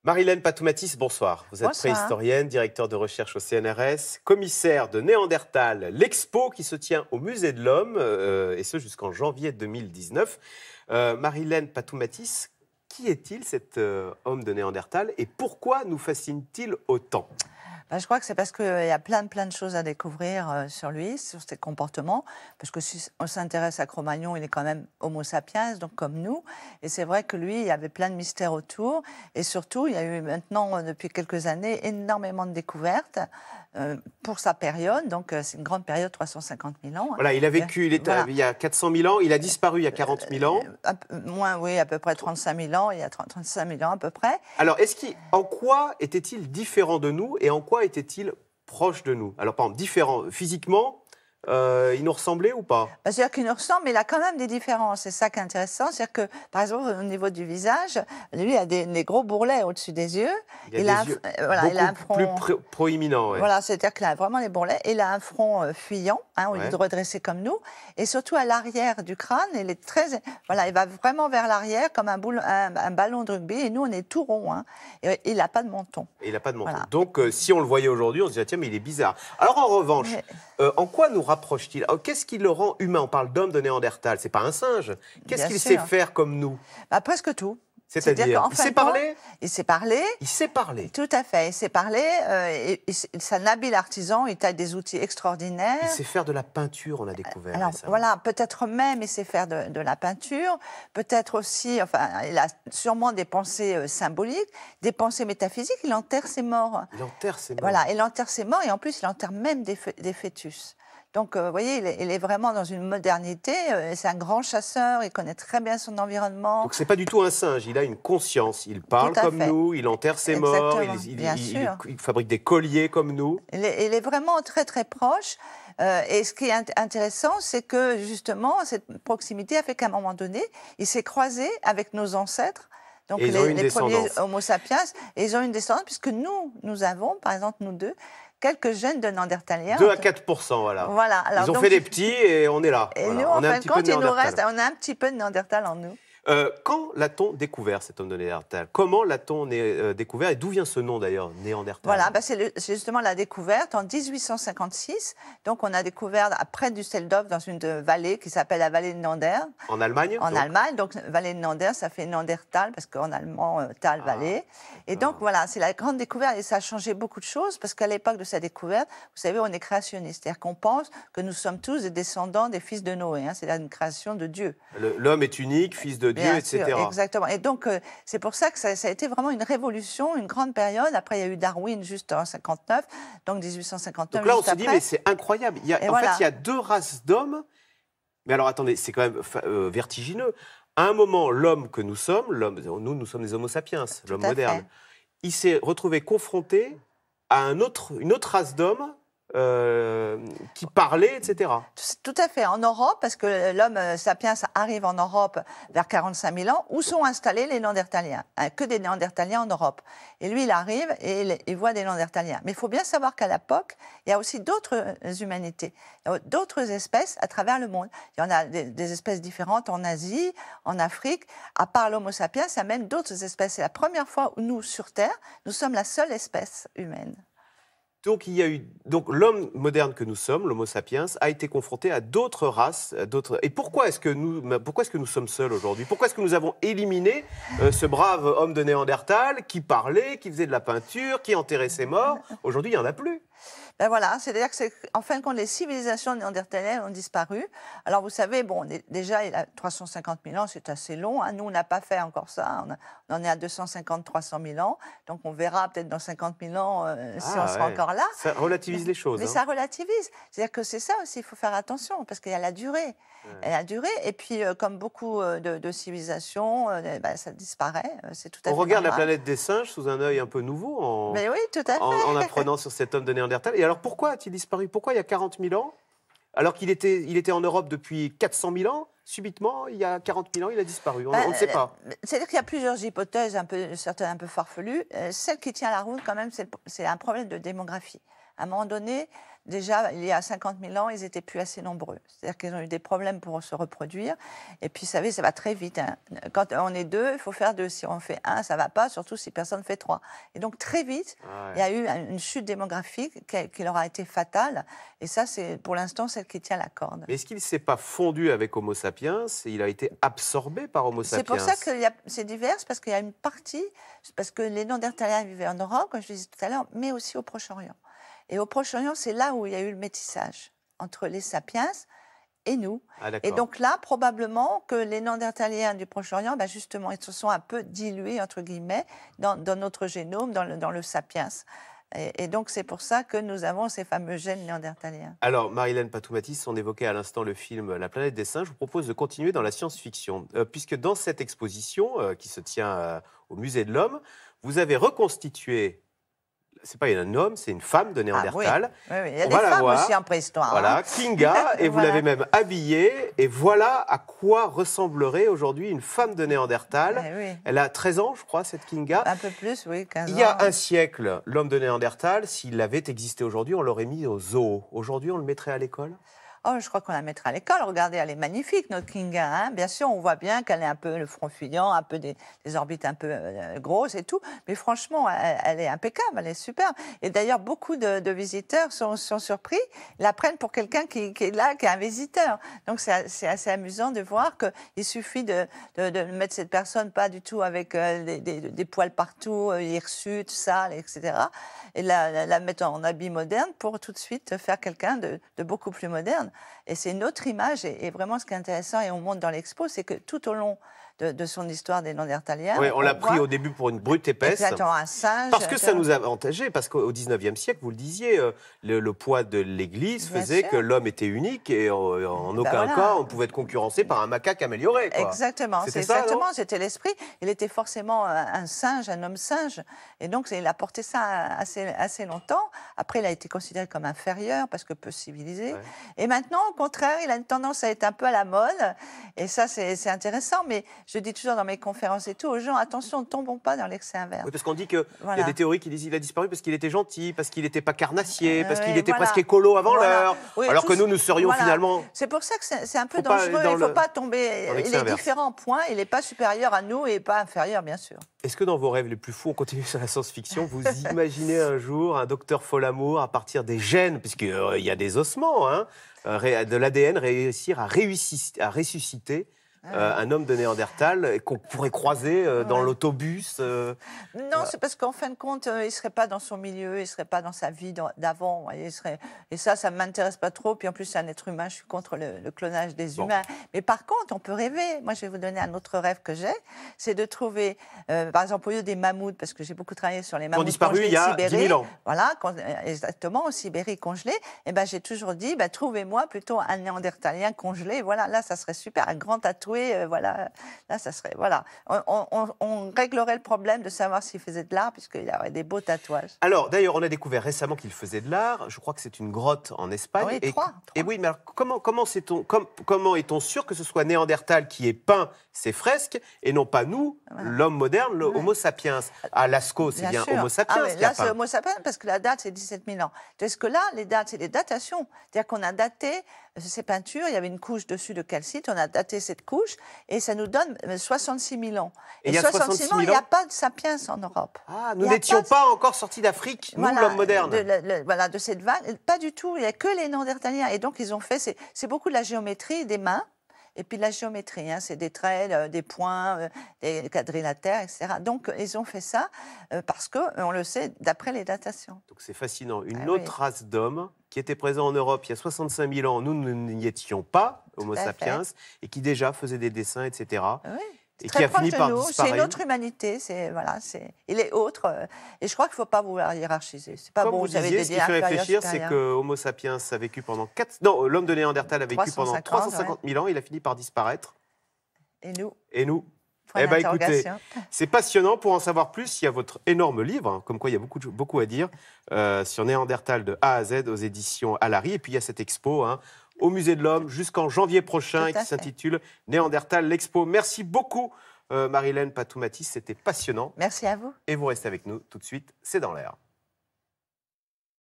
Marie-Laine Patoumatis, bonsoir. Vous êtes Bonsoir. préhistorienne, directeur de recherche au CNRS, commissaire de Néandertal, l'expo qui se tient au Musée de l'Homme, et ce jusqu'en janvier 2019. Marie-Laine Patoumatis, qui est-il cet homme de Néandertal et pourquoi nous fascine-t-il autant ? Je crois que c'est parce qu'il y a plein de choses à découvrir sur lui, sur ses comportements. Parce que si on s'intéresse à Cro-Magnon, il est quand même Homo sapiens, donc comme nous. Et c'est vrai que lui, il y avait plein de mystères autour. Et surtout, il y a eu maintenant, depuis quelques années, énormément de découvertes pour sa période. Donc c'est une grande période, 350 000 ans. Voilà, il a vécu il y a 400 000 ans, il a disparu il y a 40 000 ans. Moins, oui, à peu près 35 000 ans, il y a 35 000 ans à peu près. Alors, en quoi était-il différent de nous et en quoi était-il proche de nous? Alors, par exemple, différent physiquement, il nous ressemblait ou pas? C'est-à-dire qu'il nous ressemble, mais il a quand même des différences. C'est ça qui est intéressant. C'est-à-dire que, par exemple, au niveau du visage, lui, il a des gros bourrelets au-dessus des yeux. Il a des yeux il a un front plus proéminent. Ouais. Voilà, c'est-à-dire qu'il a vraiment les bourrelets. Il a un front fuyant, au lieu de redresser comme nous. Et surtout, à l'arrière du crâne, il est très... Voilà, il va vraiment vers l'arrière, comme un ballon de rugby. Et nous, on est tout rond. Et il n'a pas de menton. Et il n'a pas de menton. Voilà. Donc, si on le voyait aujourd'hui, on se dirait, tiens, mais il est bizarre. Alors, en revanche, en quoi nous rapproche-t-il? Qu'est-ce qui le rend humain? On parle d'homme de Néandertal, c'est pas un singe. Qu'est-ce qu'il sait faire comme nous? Presque tout. C'est-à-dire, il sait parler? Il sait parler. Il sait parler. Tout à fait, il sait parler. C'est un habile artisan, il a des outils extraordinaires. Il sait faire de la peinture, on a découvert. Alors récemment. voilà, peut-être même il sait faire de la peinture, peut-être aussi, enfin, il a sûrement des pensées symboliques, des pensées métaphysiques, il enterre ses morts. Il enterre ses morts. Voilà, il enterre ses morts et en plus il enterre même des fœtus. Donc, vous voyez, il est vraiment dans une modernité. C'est un grand chasseur, il connaît très bien son environnement. Donc, c'est pas du tout un singe. Il a une conscience. Il parle comme nous, il enterre ses morts, il fabrique des colliers comme nous. Il est vraiment très, très proche. Et ce qui est intéressant, c'est que, justement, cette proximité a fait qu'à un moment donné, il s'est croisé avec nos ancêtres. Donc, les premiers Homo sapiens. Et ils ont une descendance, puisque nous avons, par exemple, nous deux, quelques gènes de Néandertaliens. 2 à 4%, voilà. Alors, ils ont fait des petits et on est là. Et nous, en fin de compte, il nous reste, on a un petit peu de Néandertal en nous. Quand l'a-t-on découvert, cet homme de Néandertal? Comment l'a-t-on découvert? Et d'où vient ce nom, d'ailleurs, Néandertal? Voilà, c'est justement la découverte en 1856. Donc, on a découvert près du Düsseldorf, dans une vallée qui s'appelle la vallée de Nander. En Allemagne? En Allemagne. Donc, vallée de Nander, ça fait Néandertal, parce qu'en allemand, Tal, vallée. Et donc, voilà, c'est la grande découverte. Et ça a changé beaucoup de choses, parce qu'à l'époque de sa découverte, vous savez, on est créationniste. C'est-à-dire qu'on pense que nous sommes tous des descendants des fils de Noé. C'est une création de Dieu. L'homme est unique, fils de Dieu, bien etc. Sûr, exactement. Et donc, c'est pour ça que ça a été vraiment une révolution, une grande période. Après, il y a eu Darwin juste en 59, donc 1859. Donc là, on se dit, mais c'est incroyable. En fait, il y a deux races d'hommes. Mais alors, attendez, c'est quand même vertigineux. À un moment, l'homme que nous sommes, nous sommes des Homo sapiens, l'homme moderne, il s'est retrouvé confronté à une autre race d'hommes qui parlait, etc. Tout à fait. En Europe, parce que l'homme sapiens arrive en Europe vers 45 000 ans, où sont installés les Néandertaliens? Que des Néandertaliens en Europe. Et lui, il arrive et il voit des Néandertaliens. Mais il faut bien savoir qu'à l'époque, il y a aussi d'autres humanités, d'autres espèces à travers le monde. Il y en a des espèces différentes en Asie, en Afrique. À part l'Homo sapiens, il y a même d'autres espèces. C'est la première fois où nous, sur Terre, nous sommes la seule espèce humaine. Donc l'homme moderne que nous sommes, l'Homo sapiens, a été confronté à d'autres races, Et pourquoi est-ce que nous sommes seuls aujourd'hui? Pourquoi est-ce que nous avons éliminé ce brave homme de Néandertal qui parlait, qui faisait de la peinture, qui enterrait ses morts? Aujourd'hui, il n'y en a plus. Voilà, c'est-à-dire qu'en fin de compte, les civilisations néandertaliennes ont disparu. Alors, vous savez, déjà, il a 350 000 ans, c'est assez long. Nous, on n'a pas fait encore ça. On en est à 250-300 000 ans. Donc, on verra peut-être dans 50 000 ans si on sera encore là. Ça relativise les choses. Mais ça relativise. C'est-à-dire que c'est ça aussi, il faut faire attention, parce qu'il y a la durée. Il y a la durée, et puis, comme beaucoup de civilisations, ça disparaît. C'est tout à fait On regarde normal. la planète des singes sous un œil un peu nouveau, Mais oui, tout à fait. en apprenant sur cet homme de Néandertal. Et alors, pourquoi a-t-il disparu? Pourquoi il y a 40 000 ans, alors qu'il était en Europe depuis 400 000 ans, subitement, il y a 40 000 ans, il a disparu? On ne sait pas. C'est-à-dire qu'il y a plusieurs hypothèses, certaines un peu farfelues. Celle qui tient la route, quand même, c'est un problème de démographie. À un moment donné, déjà, il y a 50 000 ans, ils n'étaient plus assez nombreux. C'est-à-dire qu'ils ont eu des problèmes pour se reproduire. Et puis, vous savez, ça va très vite. Hein. Quand on est 2, il faut faire 2. Si on fait 1, ça ne va pas, surtout si personne ne fait 3. Et donc, très vite, il y a eu une chute démographique qui leur a été fatale. Et ça, c'est pour l'instant celle qui tient la corde. Mais est-ce qu'il ne s'est pas fondu avec Homo sapiens et il a été absorbé par Homo sapiens? C'est pour ça que c'est divers, parce qu'il y a une partie, parce que les Néandertaliens vivaient en Europe, comme je disais tout à l'heure, mais aussi au Proche-Orient. Et au Proche-Orient, c'est là où il y a eu le métissage entre les sapiens et nous. Et donc là, probablement que les Néandertaliens du Proche-Orient, ben justement, ils se sont un peu dilués, entre guillemets, dans notre génome, dans le sapiens. Et donc, c'est pour ça que nous avons ces fameux gènes néandertaliens. Alors, Marie-Hélène Patou-Matis, on évoquait à l'instant le film La planète des singes. Je vous propose de continuer dans la science-fiction, puisque dans cette exposition qui se tient au Musée de l'Homme, vous avez reconstitué, c'est pas un homme, c'est une femme de Néandertal. Oui. Il y a des femmes aussi en préhistoire. Voilà, Kinga, et vous l'avez même habillée. Et voilà à quoi ressemblerait aujourd'hui une femme de Néandertal. Elle a 13 ans, je crois, cette Kinga. Un peu plus, oui, 15 ans. Il y a un siècle, l'homme de Néandertal, s'il avait existé aujourd'hui, on l'aurait mis au zoo. Aujourd'hui, on le mettrait à l'école? Oh, je crois qu'on la mettra à l'école. Regardez, elle est magnifique, notre Kinga. Hein. Bien sûr, on voit bien qu'elle est un peu le front fuyant, un peu des orbites un peu grosses et tout. Mais franchement, elle est impeccable, elle est superbe. Et d'ailleurs, beaucoup de visiteurs sont surpris. Ils la prennent pour quelqu'un qui est là, qui est un visiteur. Donc, c'est assez amusant de voir qu'il suffit de mettre cette personne pas du tout avec des poils partout, hirsutes, sales, etc. Et la mettre en habit moderne pour tout de suite faire quelqu'un de beaucoup plus moderne. Et c'est une autre image, et vraiment ce qui est intéressant, et on montre dans l'expo, c'est que tout au long de son histoire des Néandertaliens... Oui, on l'a pris au début pour une brute épaisse. Exactement, un singe. Parce que ça nous avantageait, parce qu'au 19e siècle, vous le disiez, le poids de l'Église faisait que l'homme était unique, et en aucun cas on pouvait être concurrencé par un macaque amélioré. Quoi. Exactement, c'était l'esprit. Il était forcément un singe, un homme singe, et donc il a porté ça assez longtemps. Après, il a été considéré comme inférieur, parce que peu civilisé. Ouais. Et maintenant, au contraire, il a une tendance à être un peu à la mode, et ça, c'est intéressant, mais je dis toujours dans mes conférences et tout aux gens, attention, ne tombons pas dans l'excès inverse. Oui, parce qu'on dit qu'il y a des théories qui disent qu'il a disparu parce qu'il était gentil, parce qu'il n'était pas carnassier, parce qu'il était presque écolo avant l'heure, alors que nous serions finalement... C'est pour ça que c'est un peu dangereux, il ne faut pas tomber... Il est différent en points, il n'est pas supérieur à nous et pas inférieur, bien sûr. Est-ce que dans vos rêves les plus fous, on continue sur la science-fiction, vous imaginez un jour un docteur Folamour, à partir des gènes, puisqu'il y a des ossements, hein, de l'ADN, réussir à ressusciter un homme de Néandertal qu'on pourrait croiser dans l'autobus Non, c'est parce qu'en fin de compte, il ne serait pas dans son milieu, il ne serait pas dans sa vie d'avant. Et ça ne m'intéresse pas trop. Puis en plus, c'est un être humain, je suis contre le clonage des humains. Mais par contre, on peut rêver. Moi, je vais vous donner un autre rêve que j'ai, c'est de trouver, par exemple, au lieu des mammouths, parce que j'ai beaucoup travaillé sur les mammouths disparu il y a 10 000 ans. Voilà, exactement, en Sibérie congelé. Et ben, j'ai toujours dit, trouvez-moi plutôt un Néandertalien congelé. Voilà, là, ça serait super, un grand tatoué. Voilà, là, ça serait... Voilà. On réglerait le problème de savoir s'il faisait de l'art, puisqu'il y aurait des beaux tatouages. Alors, d'ailleurs, on a découvert récemment qu'il faisait de l'art. Je crois que c'est une grotte en Espagne. Oui, trois. Et oui, mais alors, comment est-on sûr que ce soit Néandertal qui ait peint ces fresques, et non pas nous, l'homme moderne, le Homo sapiens? À Lascaux, c'est bien Homo sapiens qui a là, c'est Homo sapiens, parce que la date, c'est 17 000 ans. Parce que là, les dates, c'est des datations. C'est-à-dire qu'on a daté ces peintures, il y avait une couche dessus de calcite, on a daté cette couche, et ça nous donne 66 000 ans. Et il y a 66 000 ans, il n'y a pas de sapiens en Europe. Ah, nous n'étions pas encore sortis d'Afrique, nous, l'homme moderne. De cette vague, pas du tout. Il n'y a que les Néandertaliens. Et donc, ils ont fait, c'est beaucoup de la géométrie des mains, et puis de la géométrie, hein, c'est des traits, des points, des quadrilatères, etc. Donc, ils ont fait ça parce qu'on le sait d'après les datations. Donc, c'est fascinant. Une autre race d'hommes qui était présente en Europe il y a 65 000 ans, nous n'y étions pas, Homo sapiens, et qui déjà faisait des dessins, etc. Oui. Et qui a fini par disparaître. C'est une autre humanité, il est autre. Et je crois qu'il ne faut pas vouloir hiérarchiser. C'est pas bon, vous disiez, ce qui fait réfléchir, c'est que Homo sapiens a vécu pendant l'homme de Néandertal a vécu pendant 350 000 ans, il a fini par disparaître. Et nous Eh bien, écoutez, c'est passionnant. Pour en savoir plus, il y a votre énorme livre, hein, comme quoi il y a beaucoup à dire, sur Néandertal de A à Z aux éditions Alary. Et puis, il y a cette expo, hein, au Musée de l'Homme jusqu'en janvier prochain, qui s'intitule Néandertal, l'expo. Merci beaucoup, Marie-Hélène Patou-Matis, c'était passionnant. Merci à vous. Et vous restez avec nous tout de suite, c'est dans l'air.